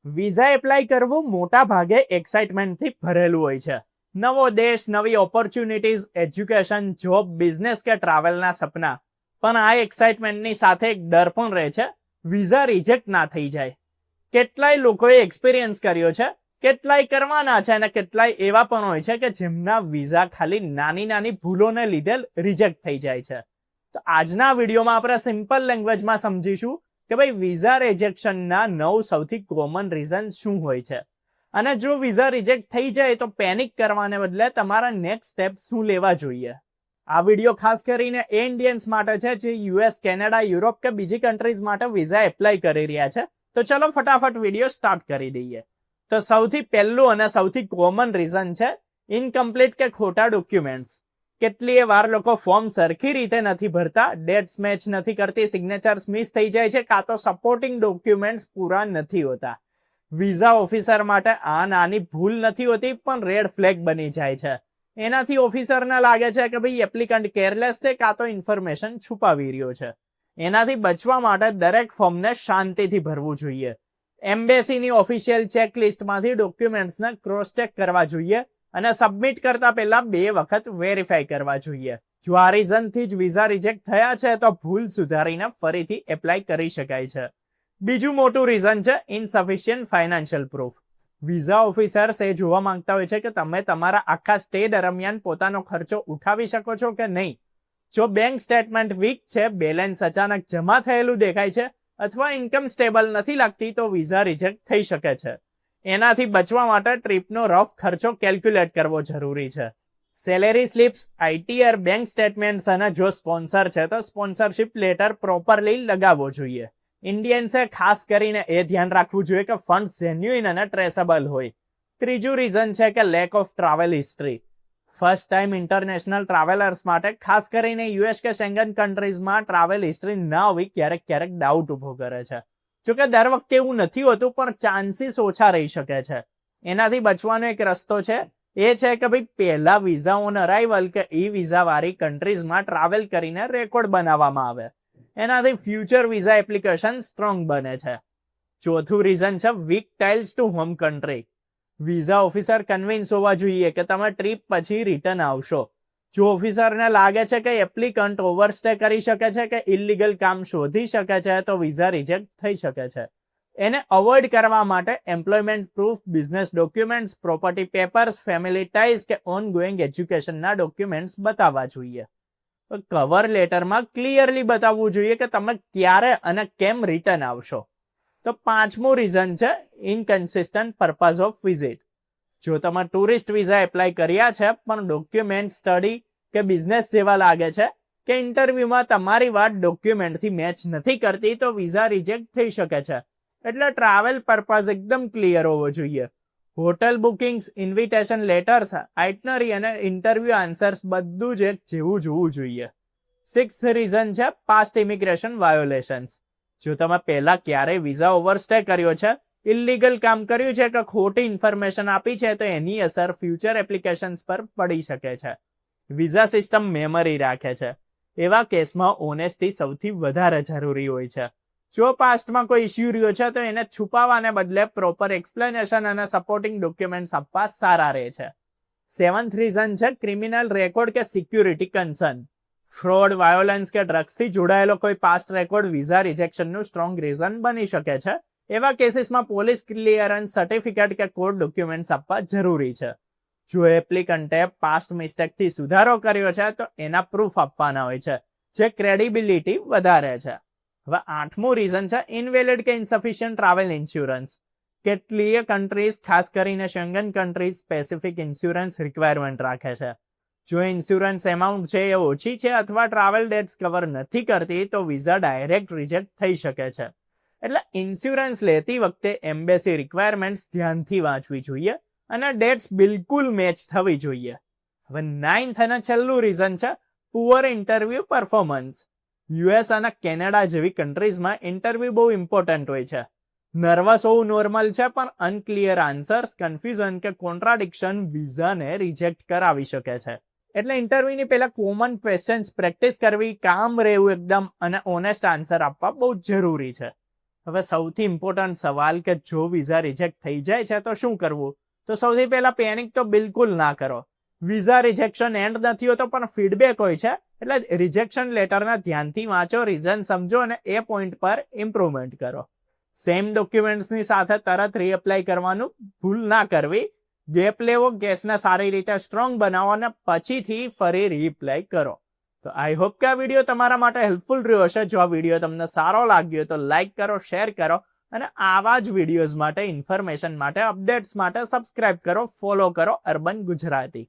Visa apply કરવું મોટા ભાગે એક્સાઇટમેન્ટથી ભરેલું હોય છે. નવો દેશ, નવી ઓપોર્ચ્યુનિટીઝ, એજ્યુકેશન, જોબ, બિઝનેસ કે ટ્રાવેલના સપના. પણ આ એક્સાઇટમેન્ટની સાથે એક ડર પણ રહે છે, વિઝા રિજેક્ટ ના થઈ જાય. કેટલાય લોકોએ એક્સપિરિયન્સ કર્યો છે, કેટલાય કરવાના છે અને કેટલાય એવા પણ હોય છે કે જેમના વિઝા ખાલી નાની નાની ભૂલોને લીધે રિજેક્ટ થઈ જાય છે. તો આજના વિડીયોમાં આપણે સિમ્પલ લેંગ્વેજમાં સમજીશું કે ભાઈ વિઝા રિજેક્શનના 9 સૌથી કોમન રીઝન શું હોય છે, અને જો વિઝા રિજેક્ટ થઈ જાય તો પેનિક કરવાને બદલે તમારા નેક્સ્ટ સ્ટેપ શું લેવા જોઈએ. આ વિડીયો ખાસ કરીને એ ઇન્ડિયન્સ માટે છે જે યુએસ, કેનેડા, યુરોપ કે બીજી કન્ટ્રીઝ માટે વિઝા એપ્લાય કરી રહ્યા છે. તો ચલો ફટાફટ વિડીયો સ્ટાર્ટ કરી દઈએ. તો સૌથી પહેલું અને સૌથી કોમન રીઝન છે ઇનકમ્પ્લીટ કે ખોટા ડોક્યુમેન્ટ્સ. કેટલીય વાર લોકો ફોર્મ સરખી રીતે નથી ભરતા, ડેટ્સ મેચ નથી કરતી, સિગ્નેચર્સ મિસ થઈ જાય છે, કાં તો સપોર્ટિંગ ડોક્યુમેન્ટ્સ પૂરા નથી હોતા. વિઝા ઓફિસર માટે આ નાની ભૂલ નથી હોતી પણ રેડ ફ્લેગ બની જાય છે. એનાથી ઓફિસરને લાગે છે કે ભાઈ એપ્લિકન્ટ કેરલેસ છે, કાં તો ઇન્ફોર્મેશન છુપાવી રહ્યો છે. એનાથી બચવા માટે દરેક ફોર્મને શાંતિથી ભરવું જોઈએ. એમ્બેસીની ઓફિશિયલ ચેકલિસ્ટમાંથી ડોક્યુમેન્ટ્સને ક્રોસ ચેક કરવા જોઈએ અને સબમિટ કરતા પહેલા 2 વખત વેરીફાઈ કરવા જોઈએ. જો આ રીઝનથી જ વિઝા રિજેક્ટ થયા છે તો ભૂલ સુધારીને ફરીથી એપ્લાય કરી શકાય છે. બીજું મોટું રીઝન છે ઇનસફિશિયન્ટ ફાઇનાન્શિયલ પ્રૂફ. વિઝા ઓફિસર્સ એ જોવા માંગતા હોય છે કે તમે તમારા આખા સ્ટે દરમિયાન પોતાનો ખર્ચો ઉઠાવી શકો છો કે નહીં. જો બેંક સ્ટેટમેન્ટ વીક છે, બેલેન્સ અચાનક જમા થયેલું દેખાય છે અથવા ઇન્કમ સ્ટેબલ નથી લાગતી તો વિઝા રિજેક્ટ થઈ શકે છે. એનાથી બચવા માટે ટ્રીપનો રફ ખર્ચો કેલ્ક્યુલેટ કરવો જરૂરી છે. Salary slips, ITR, bank statements અને જો સ્પોન્સર છે તો સ્પોન્સરશિપ લેટર પ્રોપરલી લગાવવો જોઈએ. ઇન્ડિયન્સે ખાસ કરીને એ ધ્યાન રાખવું જોઈએ કે ફંડ જેન્યુઇન અને ટ્રેસેબલ હોય. ત્રીજું રીઝન છે કે lack of travel history. First time international travellers માટે ખાસ કરીને યુએસ કે શેંગન કન્ટ્રીઝમાં ટ્રાવેલ હિસ્ટ્રી ના હોવી ક્યારેક ડાઉટ ઉભો કરે છે. જોકે દર વખતે એવું નથી હોતું પણ ચાન્સીસ ઓછા રહી શકે છે. એનાથી બચવાનો એક રસ્તો છે, એ છે કે ભાઈ પહેલા વિઝા ઓન અરાઇવલ કે ઈ વિઝા વાળી કન્ટ્રીઝમાં ટ્રાવેલ કરીને રેકોર્ડ બનાવવામાં આવે. એનાથી ફ્યુચર વિઝા એપ્લિકેશન સ્ટ્રોંગ બને છે. ચોથું રીઝન છે weak ties to home country. Visa officer convince હોવા જોઈએ કે તમે ટ્રીપ પછી રિટર્ન આવશો. જો ઓફિસરને લાગે છે કે એપ્લિકન્ટ ઓવરસ્ટે કરી શકે છે કે ઇલીગલ કામ શોધી શકે છે તો વિઝા રિજેક્ટ થઈ શકે છે. એને અવોઇડ કરવા માટે employment proof, business documents, property papers, family ties કે ઓનગોઈંગ એજ્યુકેશનના ડોક્યુમેન્ટ્સ બતાવવા જોઈએ. કવર લેટરમાં ક્લિયરલી બતાવવું જોઈએ કે તમે ક્યારે અને કેમ રિટર્ન આવશો. તો પાંચમું રીઝન છે ઇનકન્સિસ્ટન્ટ પર્પઝ ઓફ વિઝિટ. જો તમે ટુરિસ્ટ વિઝા એપ્લાય કર્યા છે પણ ડોક્યુમેન્ટ, સ્ટડી કે બિઝનેસ જેવા લાગે છે કે ઇન્ટરવ્યુમાં તમારી વાત ડોક્યુમેન્ટથી મેચ નથી કરતી તો વિઝા રિજેક્ટ થઈ શકે છે. એટલે ટ્રાવેલ પર્પઝ એકદમ ક્લિયર હોવો જોઈએ. Hotel bookings, invitation letters, itinerary અને ઇન્ટરવ્યુ આન્સર્સ બધું જ એક જેવું જોવું જોઈએ. સિક્સ્થ રીઝન છે પાસ્ટ ઇમિગ્રેશન વાયોલેશન્સ. જો તમે પહેલા ક્યારેય વિઝા ઓવરસ્ટે કર્યો છે, ઇલીગલ કામ કર્યું છે કે ખોટી ઇન્ફોર્મેશન આપી છે તો એની અસર ફ્યુચર એપ્લિકેશન્સ પર પડી શકે છે. વિઝા સિસ્ટમ મેમરી રાખે છે. એવા કેસમાં ઓનેસ્ટી સૌથી વધારે જરૂરી હોય છે. જો પાસ્ટમાં કોઈ ઇસ્યુ રહ્યો છે તો એને છુપાવવાને બદલે પ્રોપર એક્સપ્લેનેશન અને સપોર્ટિંગ ડોક્યુમેન્ટ્સ આપવા સારા રહે છે. સેવન્થ રીઝન છે ક્રિમિનલ રેકોર્ડ કે સિક્યુરિટી કન્સર્ન. ફ્રોડ, વાયોલન્સ કે ડ્રગ્સથી જોડાયેલો કોઈ પાસ્ટ રેકોર્ડ વિઝા રિજેક્શનનું સ્ટ્રોંગ રીઝન બની શકે છે. એવા કેસીસમાં પોલીસ ક્લિયરન્સ સર્ટિફિકેટ કે કોર્ટ ડોક્યુમેન્ટ્સ આપવા જરૂરી છે. જો એપ્લિકન્ટે પાસ્ટ મિસ્ટેકથી સુધારો કર્યો છે તો એના પ્રૂફ આપવાના હોય છે, જે ક્રેડિબિલિટી વધારે છે. હવે આઠમું રીઝન છે ઇનવેલિડ કે ઇન્સફિશિયન્ટ ટ્રાવેલ ઇન્સ્યોરન્સ. કેટલીય કન્ટ્રીઝ, ખાસ કરીને શેંગન કન્ટ્રીઝ, સ્પેસિફિક ઇન્સ્યોરન્સ રિક્વાયરમેન્ટ રાખે છે. જો ઇન્સ્યોરન્સ એમાઉન્ટ છે એ ઓછી છે અથવા ટ્રાવેલ ડેટ્સ કવર નથી કરતી તો વિઝા ડાયરેક્ટ રિજેક્ટ થઈ શકે છે. એટલે ઇન્સ્યોરન્સ લેતી વખતે એમ્બેસી રિક્વાયરમેન્ટ્સ ધ્યાનથી વાંચવી જોઈએ અને ડેટ્સ બિલકુલ મેચ થવી જોઈએ. હવે 9th અને છેલ્લું રીઝન છે પુઅર ઇન્ટરવ્યુ પરફોર્મન્સ. યુએસ અને કેનેડા જેવી કન્ટ્રીઝમાં ઇન્ટરવ્યુ બહુ ઇમ્પોર્ટન્ટ હોય છે. નર્વસ હોવું નોર્મલ છે પણ અનક્લિયર આન્સર્સ, કન્ફ્યુઝન કે કોન્ટ્રાડિક્શન વિઝાને રિજેક્ટ કરાવી શકે છે. એટલે ઇન્ટરવ્યુની પહેલા કોમન ક્વેશ્ચન્સ પ્રેક્ટિસ કરવી, કામ રહેવું એકદમ અને ઓનેસ્ટ આન્સર આપવા બહુ જરૂરી છે. હવે સૌથી ઇમ્પોર્ટન્ટ સવાલ કે જો વિઝા રિજેક્ટ થઈ જાય છે તો શું કરવું? તો સૌથી પહેલા પેનિક તો બિલકુલ ના કરો. વિઝા રિજેક્શન એન્ડ નથી હોતો પણ ફીડબેક હોય છે, એટલે રિજેક્શન લેટરના ધ્યાનથી વાંચો, રીઝન સમજો અને એ પોઈન્ટ પર ઇમ્પ્રુવમેન્ટ કરો. સેમ ડોક્યુમેન્ટ્સની સાથે તરત રીએપ્લાય કરવાનું ભૂલ ના કરવી. ગેપ લેવો, કેસને સારી રીતે સ્ટ્રોંગ બનાવો અને પછીથી ફરી રીએપ્લાય કરો. તો આઈ હોપ કે આ વિડીયો તમારા માટે હેલ્પફુલ રહ્યો હશે. જો આ વિડીયો તમને સારો લાગ્યો તો લાઈક કરો, શેર કરો અને આવા જ વિડીયોઝ માટે, ઇન્ફોર્મેશન માટે, અપડેટ્સ માટે સબસ્ક્રાઇબ કરો, ફોલો કરો અર્બન ગુજરાતી.